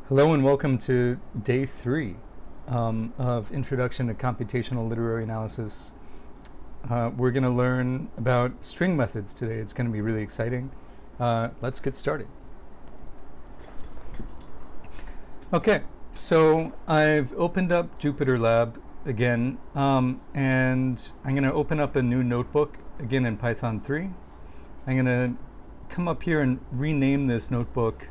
Hello and welcome to day 3 of Introduction to Computational Literary Analysis. We're going to learn about string methods today. It's going to be really exciting. Let's get started. Okay, so I've opened up Jupyter Lab again, and I'm going to open up a new notebook, again in Python 3. I'm going to come up here and rename this notebook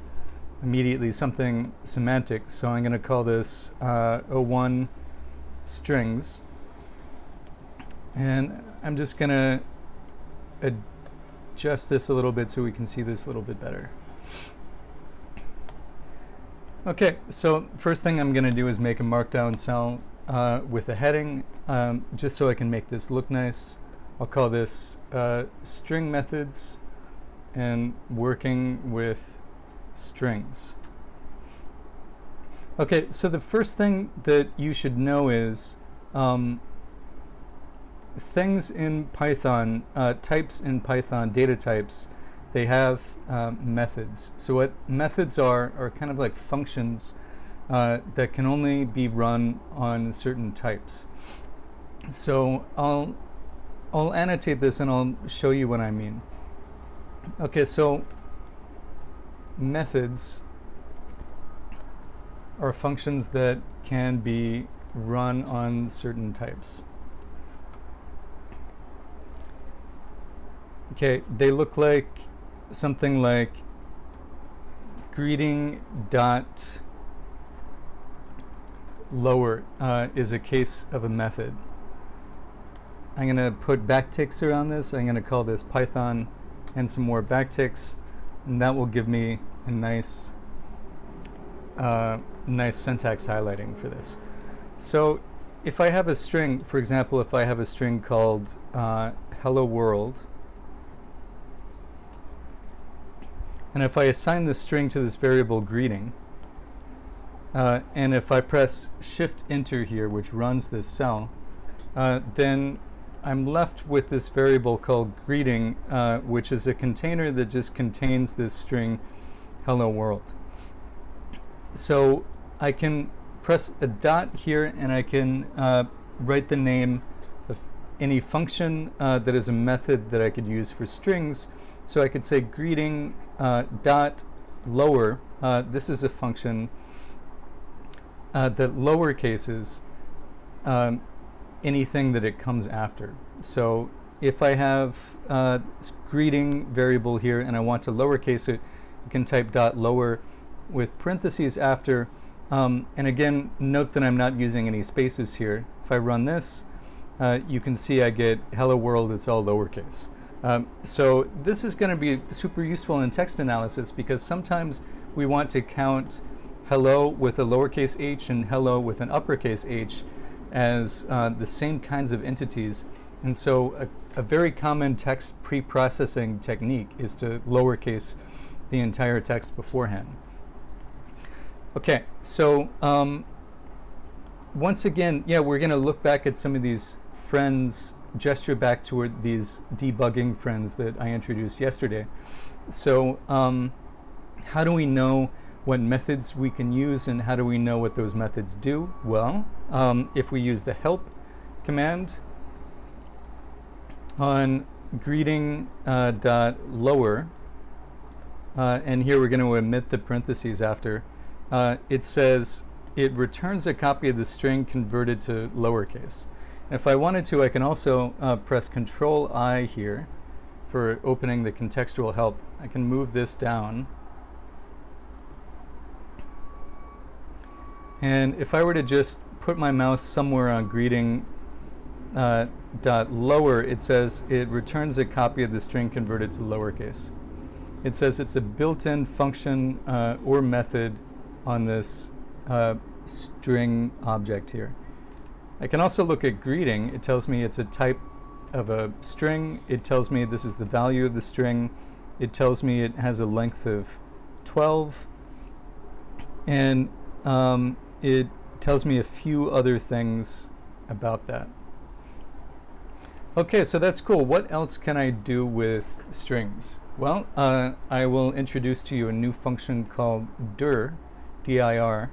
immediately something semantic. So I'm going to call this 01 strings. And I'm just going to adjust this a little bit so we can see this a little bit better. Okay, so first thing I'm going to do is make a markdown cell with a heading, just so I can make this look nice. I'll call this string methods and working with strings. Okay, so the first thing that you should know is things in Python, types in Python, data types, they have methods. So what methods are kind of like functions that can only be run on certain types. So I'll annotate this and I'll show you what I mean. Okay, so methods are functions that can be run on certain types. Okay, they look like something like greeting dot lower is a case of a method. I'm going to put backticks around this. I'm going to call this Python and some more backticks, and that will give me a nice syntax highlighting for this. So if I have a string, for example, if I have a string called hello world, and if I assign this string to this variable greeting, and if I press shift enter here, which runs this cell, then I'm left with this variable called greeting, which is a container that just contains this string hello world. So I can press a dot here and I can write the name of any function that is a method that I could use for strings. So I could say greeting dot lower. This is a function that lowercases anything that it comes after. So if I have greeting variable here and I want to lowercase it, I can type dot lower with parentheses after, and again note that I'm not using any spaces here. If I run this, you can see I get hello world, it's all lowercase. So this is going to be super useful in text analysis because sometimes we want to count hello with a lowercase h and hello with an uppercase h as the same kinds of entities. And so a very common text pre-processing technique is to lowercase the entire text beforehand. Okay, so once again, yeah, we're going to look back at some of these friends, gesture back toward these debugging friends that I introduced yesterday. So how do we know what methods we can use and how do we know what those methods do? Well, if we use the help command on greeting dot lower, and here we're going to omit the parentheses after, it says it returns a copy of the string converted to lowercase. And if I wanted to, I can also press Control I here for opening the contextual help. I can move this down. And if I were to just put my mouse somewhere on greeting dot lower, it says it returns a copy of the string converted to lowercase. It says it's a built-in function or method on this string object here. I can also look at greeting. It tells me it's a type of a string. It tells me this is the value of the string. It tells me it has a length of 12. And it tells me a few other things about that. Okay, so that's cool. What else can I do with strings? Well, I will introduce to you a new function called dir, dir.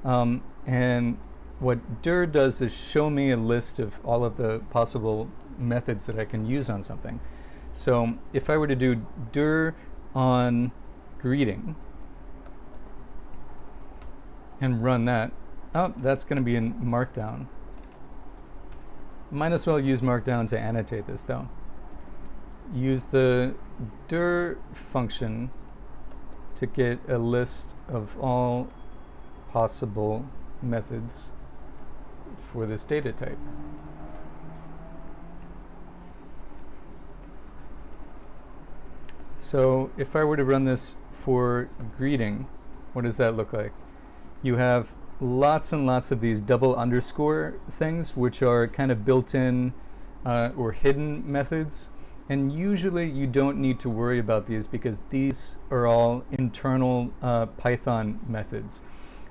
And what dir does is show me a list of all of the possible methods that I can use on something. So if I were to do dir on greeting and run that, oh, that's going to be in Markdown. Might as well use Markdown to annotate this, though. Use the dir function to get a list of all possible methods for this data type. So if I were to run this for greeting, what does that look like? You have lots and lots of these double underscore things, which are kind of built-in or hidden methods. And usually you don't need to worry about these because these are all internal Python methods.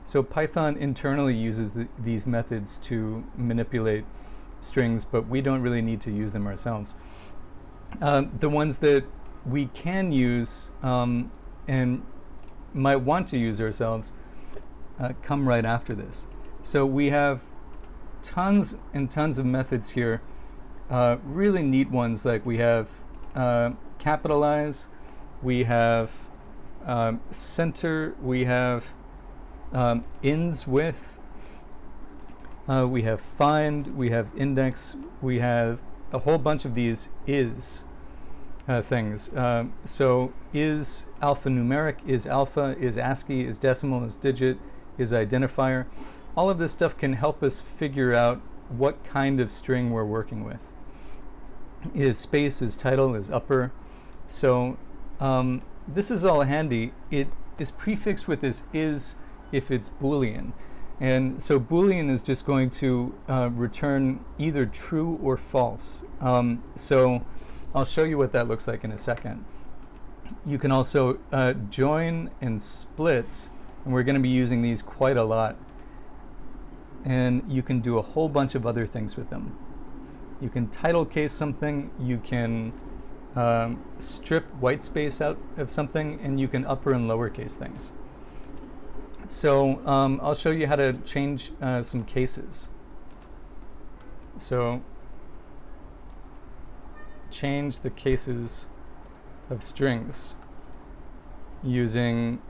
So Python internally uses these methods to manipulate strings, but we don't really need to use them ourselves. The ones that we can use and might want to use ourselves come right after this. So we have tons and tons of methods here, really neat ones, like we have capitalize, we have center, we have ends with, we have find, we have index, we have a whole bunch of these is things. So is alphanumeric, is alpha, is ASCII, is decimal, is digit, is identifier. All of this stuff can help us figure out what kind of string we're working with. Is space, is title, is upper. So this is all handy. It is prefixed with this is if it's boolean. And so boolean is just going to return either true or false. So I'll show you what that looks like in a second. You can also join and split, and we're going to be using these quite a lot. And you can do a whole bunch of other things with them. You can title case something, you can strip white space out of something, and you can upper and lowercase things. So I'll show you how to change some cases. So change the cases of strings using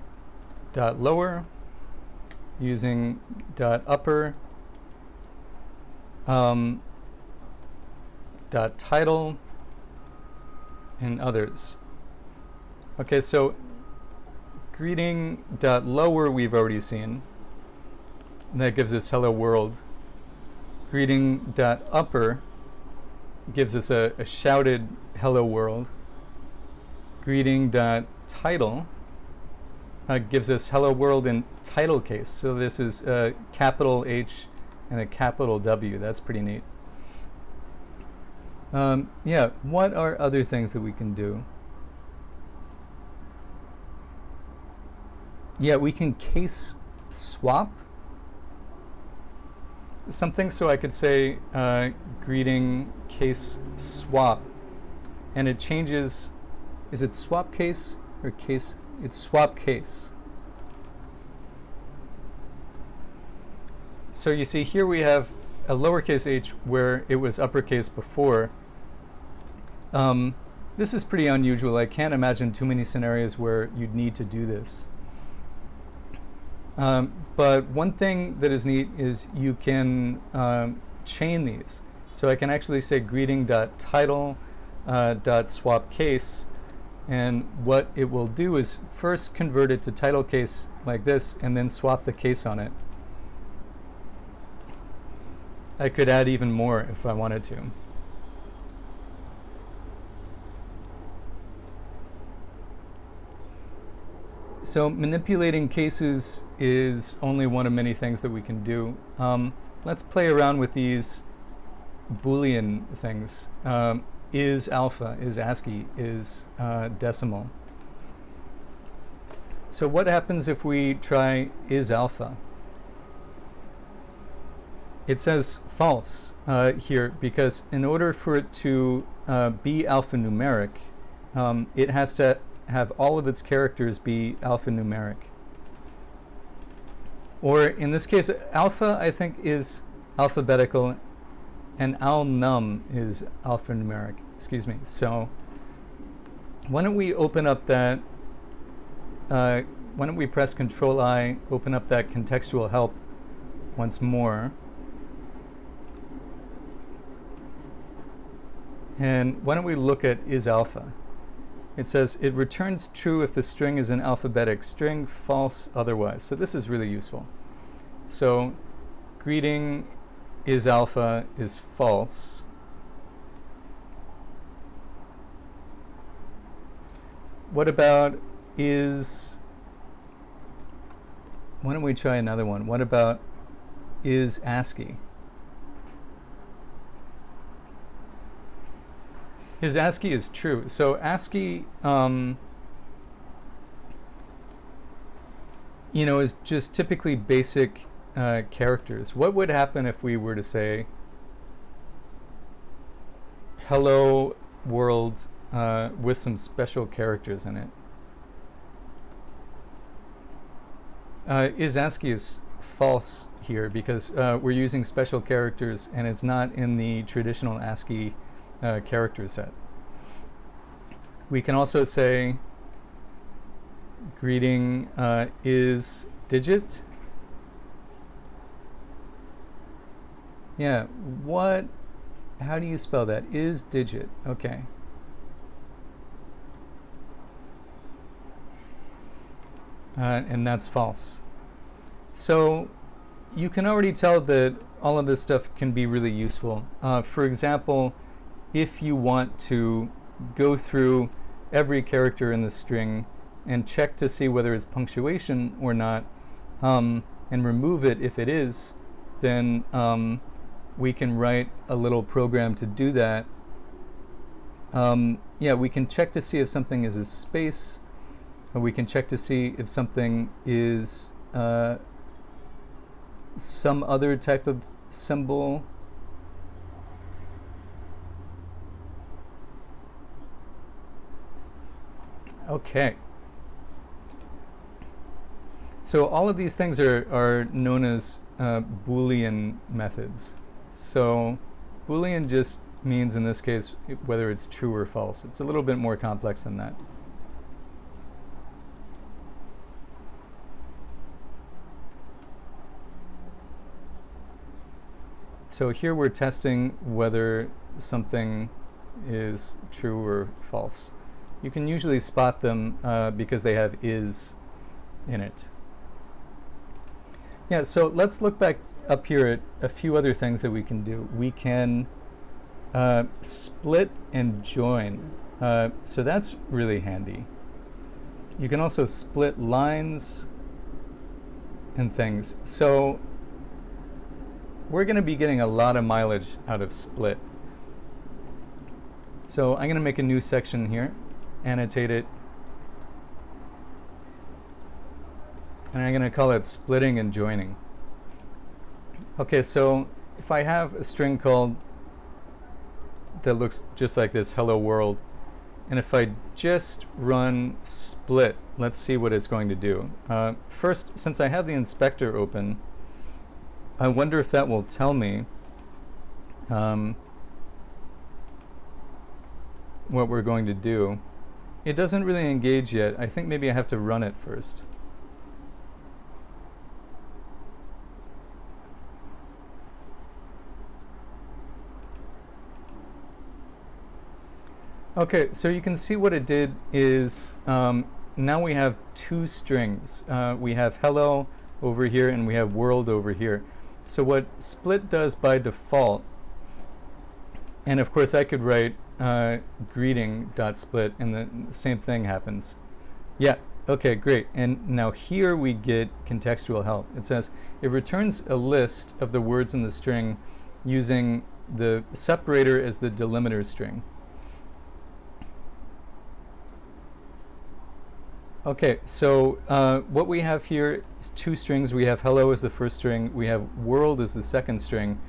dot lower, using dot upper, dot title, and others. Okay, so greeting dot lower we've already seen, and that gives us hello world. Greeting dot upper gives us a shouted hello world. Greeting dot title gives us hello world in title case. So this is a capital H and a capital W. That's pretty neat. Yeah, what are other things that we can do? Yeah, we can case swap something. So I could say greeting case swap, and it changes. Is it swap case or case? It's swap case. So you see here we have a lowercase h where it was uppercase before. This is pretty unusual. I can't imagine too many scenarios where you'd need to do this. But one thing that is neat is you can chain these. So I can actually say greeting.title.swapCase, and what it will do is first convert it to title case like this, and then swap the case on it. I could add even more if I wanted to. So manipulating cases is only one of many things that we can do. Let's play around with these Boolean things. Is alpha, is ASCII, is decimal. So what happens if we try is alpha? It says false here, because in order for it to be alphanumeric, it has to have all of its characters be alphanumeric. Or in this case, alpha, I think, is alphabetical, and al-num is alphanumeric. Excuse me. So why don't we open up that, why don't we press Control-I, open up that contextual help once more. And why don't we look at is alpha? It says it returns true if the string is an alphabetic string, false otherwise. So this is really useful. So greeting is alpha is false. What about is, why don't we try another one? What about is ASCII? Is ASCII is true. So ASCII, is just typically basic characters. What would happen if we were to say, hello world with some special characters in it? Is ASCII is false here because we're using special characters and it's not in the traditional ASCII character set. We can also say greeting is digit. Yeah, how do you spell that? Is digit, okay. And that's false. So you can already tell that all of this stuff can be really useful. For example, if you want to go through every character in the string and check to see whether it's punctuation or not, and remove it if it is, then we can write a little program to do that. Yeah, we can check to see if something is a space, or we can check to see if something is some other type of symbol. Okay. So all of these things are known as boolean methods. So boolean just means, in this case, whether it's true or false. It's a little bit more complex than that. So here we're testing whether something is true or false. You can usually spot them because they have is in it. Yeah, so let's look back up here at a few other things that we can do. We can split and join. So that's really handy. You can also split lines and things. So we're going to be getting a lot of mileage out of split. So I'm going to make a new section here, annotate it, and I'm going to call it splitting and joining. Okay, so if I have a string called that looks just like this, hello world, and if I just run split, let's see what it's going to do. First, since I have the inspector open, I wonder if that will tell me what we're going to do. It doesn't really engage yet. I think maybe I have to run it first. Okay, so you can see what it did is now we have two strings. We have hello over here and we have world over here. So what split does by default, and of course I could write greeting.split and the same thing happens. Yeah, okay, great. And now here we get contextual help. It says it returns a list of the words in the string using the separator as the delimiter string. Okay, so what we have here is two strings. We have hello as the first string, we have world as the second string,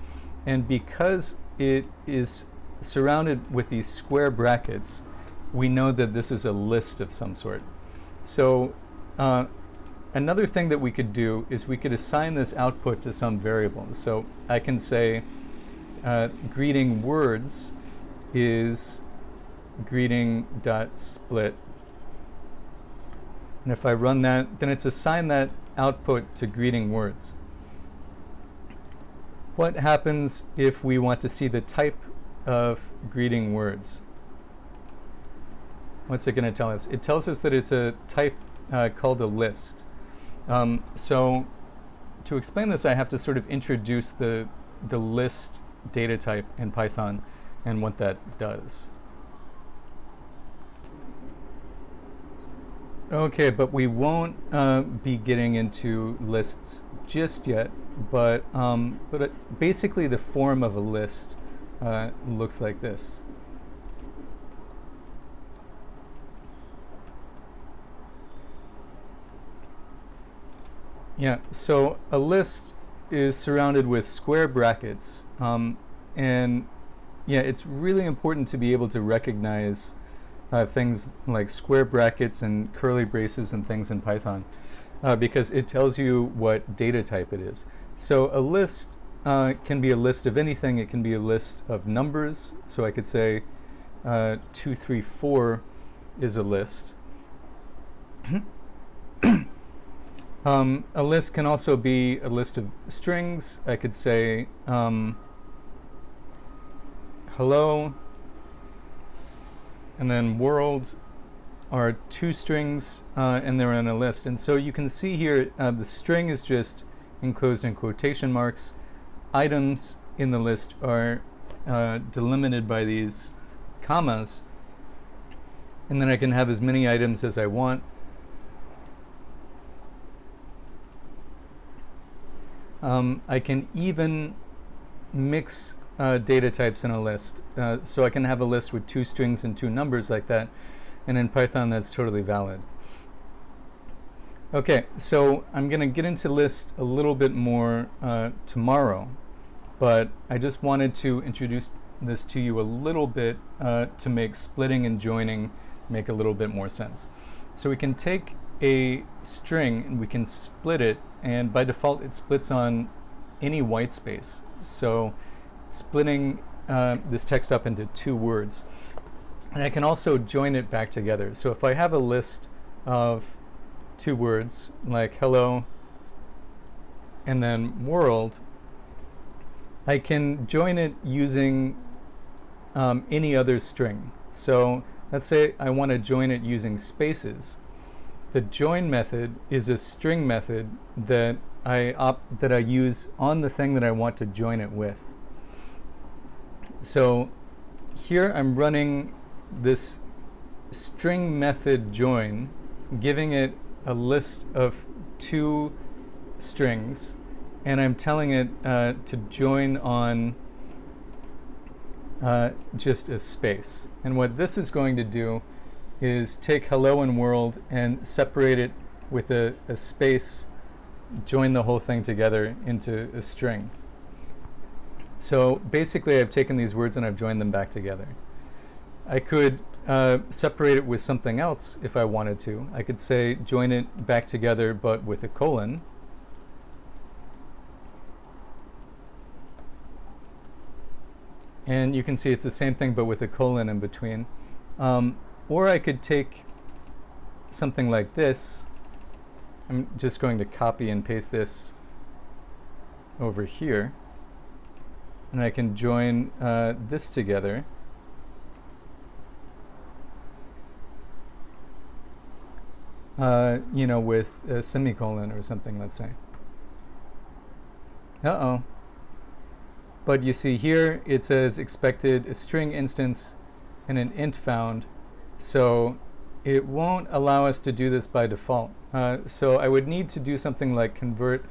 and because it is surrounded with these square brackets, we know that this is a list of some sort. So another thing that we could do is we could assign this output to some variable. So I can say greeting words is greeting.split. And if I run that, then it's assigned that output to greeting words. What happens if we want to see the type of greeting words? What's it going to tell us? It tells us that it's a type called a list. So to explain this, I have to sort of introduce the list data type in Python and what that does. Okay, but we won't be getting into lists just yet. But basically, the form of a list looks like this. Yeah, so a list is surrounded with square brackets, and yeah, it's really important to be able to recognize things like square brackets and curly braces and things in Python, because it tells you what data type it is. So a list can be a list of anything. It can be a list of numbers. So I could say 2, 3, 4 is a list. A list can also be a list of strings. I could say hello and then world are 2 strings and they're in a list. And so you can see here the string is just enclosed in quotation marks. Items in the list are delimited by these commas. And then I can have as many items as I want. I can even mix data types in a list. So I can have a list with 2 strings and 2 numbers like that. And in Python, that's totally valid. Okay, so I'm going to get into list a little bit more tomorrow. But I just wanted to introduce this to you a little bit to make splitting and joining make a little bit more sense. So we can take a string and we can split it, and by default it splits on any white space. So splitting this text up into 2 words. And I can also join it back together. So if I have a list of 2 words like hello and then world, I can join it using any other string. So let's say I want to join it using spaces. The join method is a string method that I use on the thing that I want to join it with. So here I'm running this string method join, giving it a list of 2 strings, and I'm telling it to join on just a space. And what this is going to do is take hello and world and separate it with a space, join the whole thing together into a string. So basically I've taken these words and I've joined them back together. I could separate it with something else if I wanted to. I could say join it back together but with a colon. And you can see it's the same thing but with a colon in between. Or I could take something like this. I'm just going to copy and paste this over here. And I can join this together. With a semicolon or something, let's say. Uh-oh. But you see here, it says expected a string instance and an int found. So it won't allow us to do this by default. So I would need to do something like convert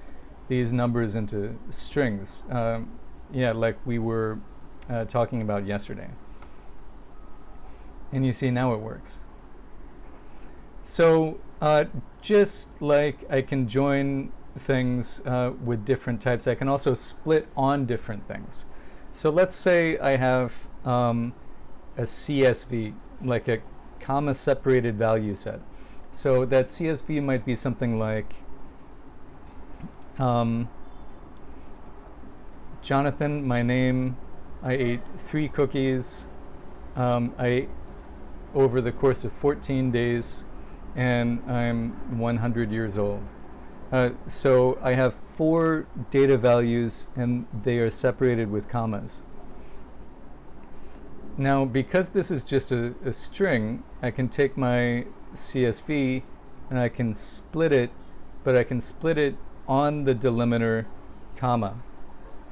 these numbers into strings. Like we were talking about yesterday. And you see now it works. So just like I can join things with different types, I can also split on different things. So let's say I have a CSV, like a comma separated value set. So that CSV might be something like Jonathan, my name, I ate 3 cookies. I over the course of 14 days, and I'm 100 years old. So I have 4 data values, and they are separated with commas. Now, because this is just a string, I can take my CSV and I can split it, but I can split it on the delimiter comma.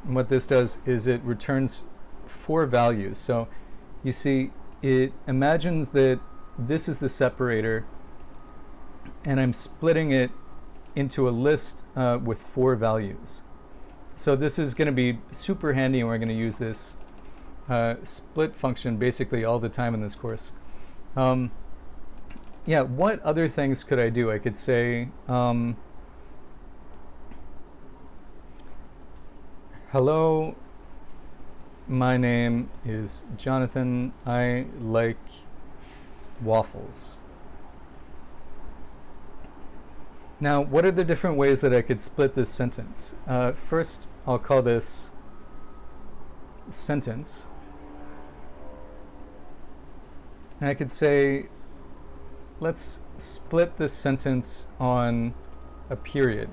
And what this does is it returns 4 values. So you see, it imagines that this is the separator, and I'm splitting it into a list with 4 values. So this is going to be super handy, and we're going to use this split function basically all the time in this course. Yeah, what other things could I do? I could say, hello, my name is Jonathan. I like waffles. Now, what are the different ways that I could split this sentence? First, I'll call this sentence. And I could say, let's split this sentence on a period.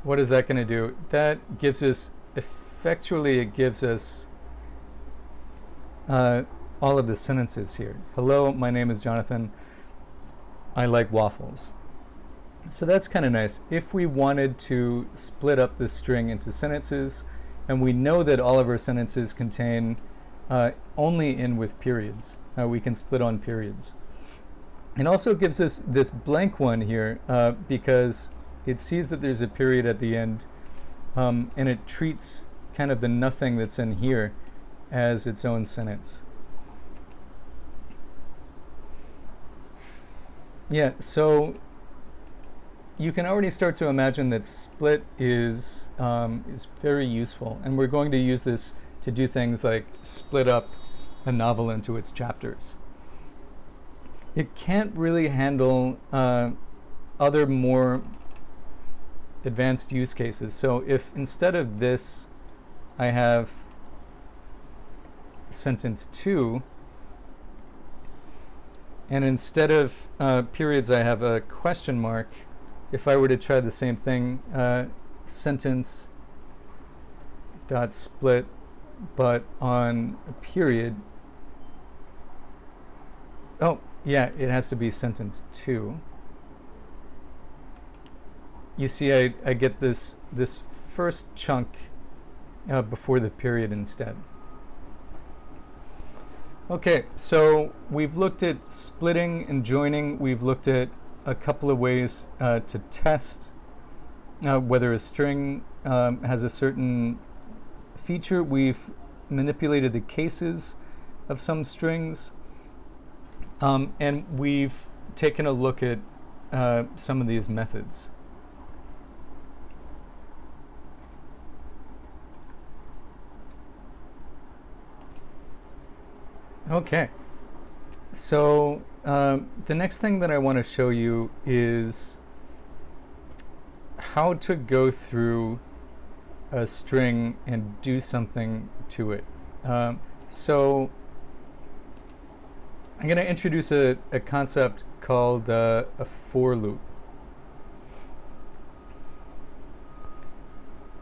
What is that going to do? That gives us, effectually, it gives us all of the sentences here. Hello, my name is Jonathan. I like waffles. So that's kind of nice. If we wanted to split up this string into sentences, and we know that all of our sentences contain only in with periods, we can split on periods. It also gives us this blank one here because it sees that there's a period at the end, and it treats kind of the nothing that's in here as its own sentence. Yeah, so you can already start to imagine that split is very useful, and we're going to use this to do things like split up a novel into its chapters. It can't really handle other more advanced use cases. So if instead of this I have sentence 2, and instead of periods I have a question mark, if I were to try the same thing, sentence dot split but on a period, oh yeah, it has to be sentence 2. You see, I get this first chunk before the period instead. Okay, so we've looked at splitting and joining. We've looked at a couple of ways to test whether a string has a certain feature. We've manipulated the cases of some strings, and we've taken a look at some of these methods. Okay, so the next thing that I want to show you is how to go through a string and do something to it. So I'm going to introduce a concept called a for loop.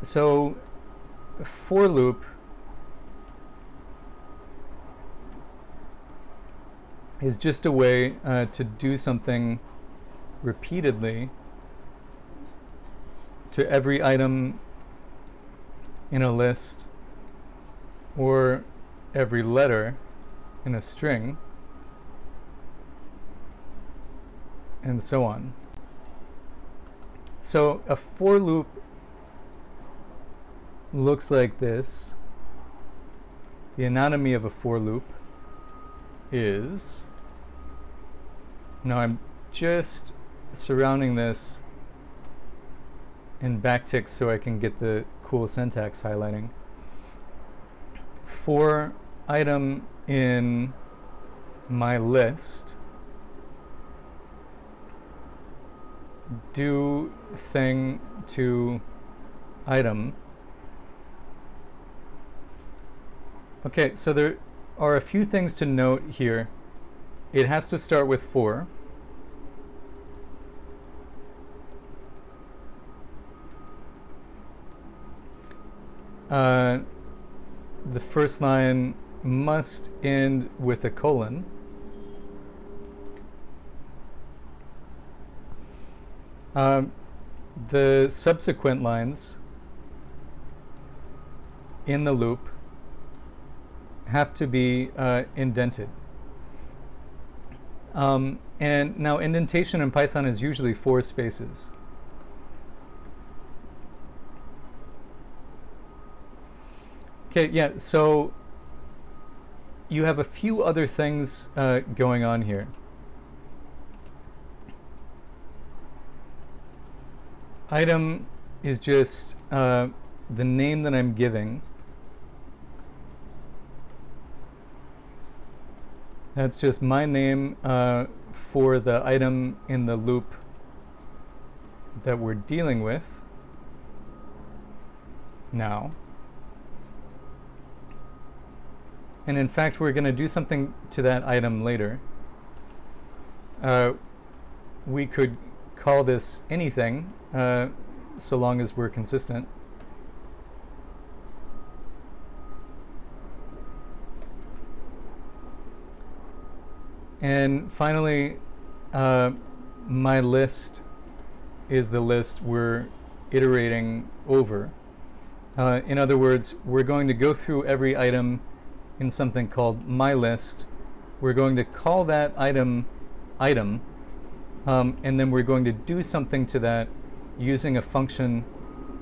So a for loop is just a way to do something repeatedly to every item in a list or every letter in a string, and so on. So a for loop looks like this. The anatomy of a for loop is, now I'm just surrounding this in backticks so I can get the cool syntax highlighting. For item in my list, do thing to item. Okay, so there are a few things to note here. It has to start with for. The first line must end with a colon. The subsequent lines in the loop have to be indented. And now indentation in Python is usually 4 spaces. Okay, yeah, so you have a few other things going on here. Item is just the name that I'm giving. That's just my name for the item in the loop that we're dealing with now. And in fact, we're going to do something to that item later. We could call this anything, so long as we're consistent. And finally, my list is the list we're iterating over. In other words, we're going to go through every item in something called myList. We're going to call that item, and then we're going to do something to that using a function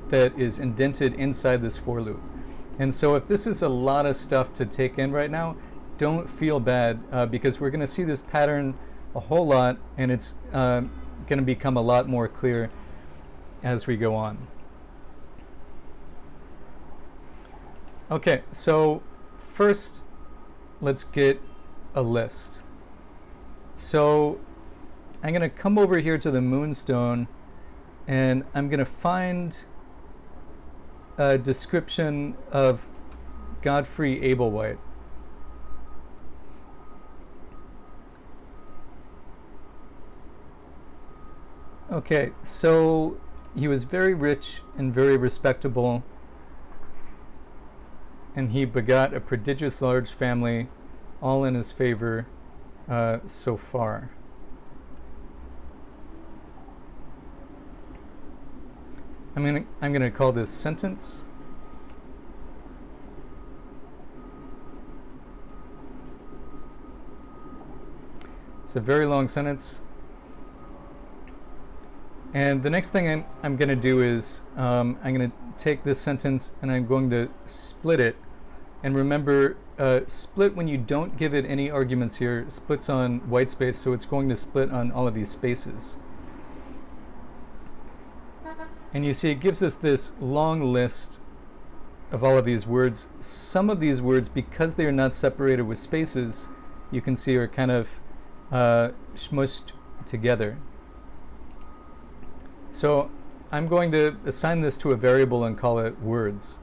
that is indented inside this for loop. And so if this is a lot of stuff to take in right now, don't feel bad, because we're going to see this pattern a whole lot, and it's going to become a lot more clear as we go on. Okay, so first, let's get a list. So I'm going to come over here to the Moonstone, and I'm going to find a description of Godfrey Ablewhite. Okay, so he was very rich and very respectable, and he begot a prodigious large family, all in his favor so far. I'm gonna call this sentence. It's a very long sentence. And the next thing I'm going to do is I'm going to take this sentence and I'm going to split it. And remember, split when you don't give it any arguments here, splits on white space, so it's going to split on all of these spaces. And you see it gives us this long list of all of these words. Some of these words, because they are not separated with spaces, you can see are kind of smushed together. So I'm going to assign this to a variable and call it words.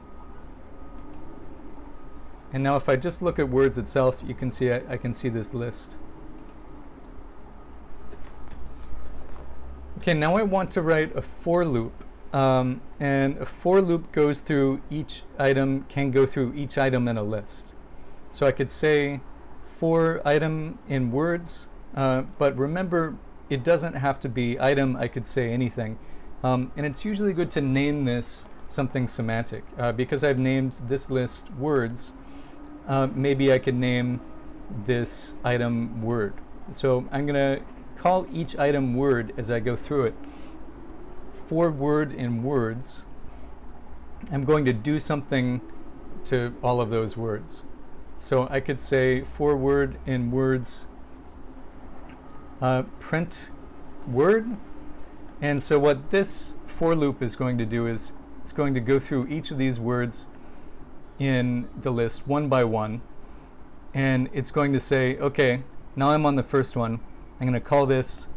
And now if I just look at words itself, you can see I can see this list. Okay, now I want to write a for loop. And a for loop goes through each item, can go through each item in a list. So I could say for item in words, but remember, it doesn't have to be item. I could say anything. And it's usually good to name this something semantic. Because I've named this list words, maybe I could name this item word. So I'm going to call each item word as I go through it. For word in words, I'm going to do something to all of those words. So I could say for word in words, print word. And so what this for loop is going to do is it's going to go through each of these words in the list one by one, and it's going to say, okay, now I'm on the first one. I'm going to call this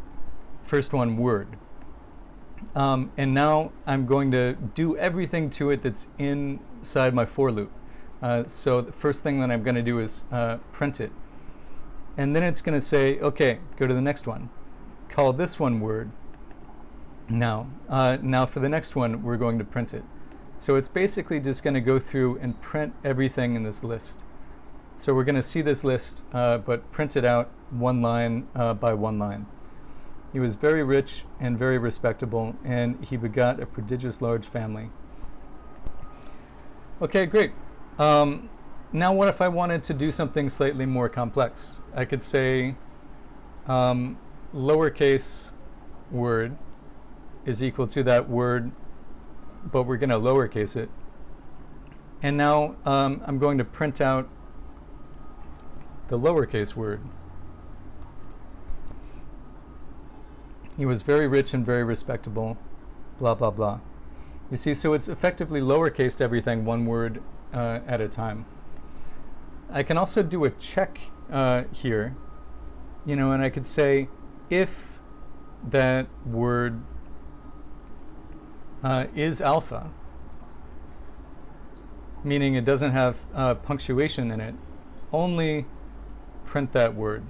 first one word. And now I'm going to do everything to it that's inside my for loop. So the first thing that I'm going to do is print it. And then it's going to say, okay, go to the next one. Call this one word. Now for the next one, we're going to print it. So it's basically just going to go through and print everything in this list. So we're going to see this list, but print it out one line by one line. He was very rich and very respectable, and he begot a prodigious large family. Okay, great. Now what if I wanted to do something slightly more complex? I could say lowercase word is equal to that word, but we're going to lowercase it. And now I'm going to print out the lowercase word. He was very rich and very respectable, blah, blah, blah. You see, so it's effectively lowercased everything one word at a time. I can also do a check here, and I could say if that word is alpha, meaning it doesn't have punctuation in it, only print that word.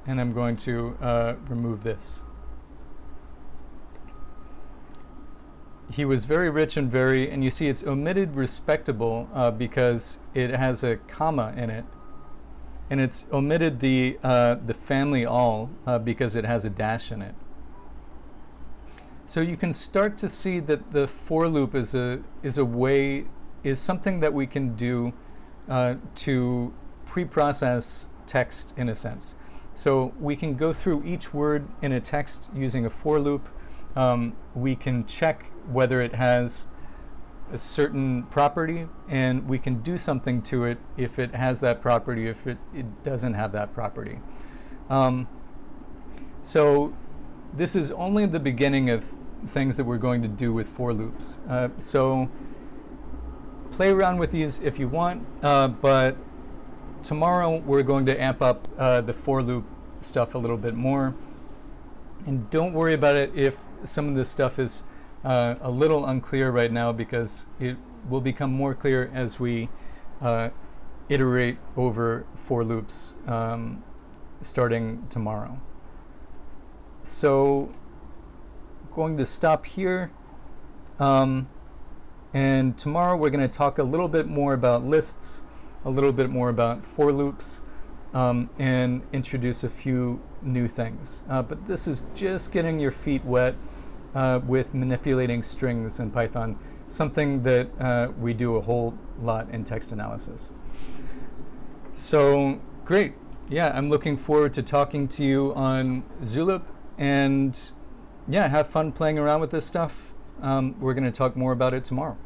And I'm going to remove this. He was very rich and and you see it's omitted respectable because it has a comma in it. And it's omitted the family all because it has a dash in it. So you can start to see that the for loop is something that we can do to pre-process text in a sense. So we can go through each word in a text using a for loop. We can check whether it has a certain property, and we can do something to it if it has that property, if it doesn't have that property. So this is only the beginning of things that we're going to do with for loops. So play around with these if you want, but tomorrow we're going to amp up the for loop stuff a little bit more. And don't worry about it if some of this stuff is a little unclear right now, because it will become more clear as we iterate over for loops starting tomorrow. So going to stop here. And tomorrow we're going to talk a little bit more about lists, a little bit more about for loops, and introduce a few new things. But this is just getting your feet wet with manipulating strings in Python, something that we do a whole lot in text analysis. So great. Yeah, I'm looking forward to talking to you on Zulip, and yeah, have fun playing around with this stuff. We're going to talk more about it tomorrow.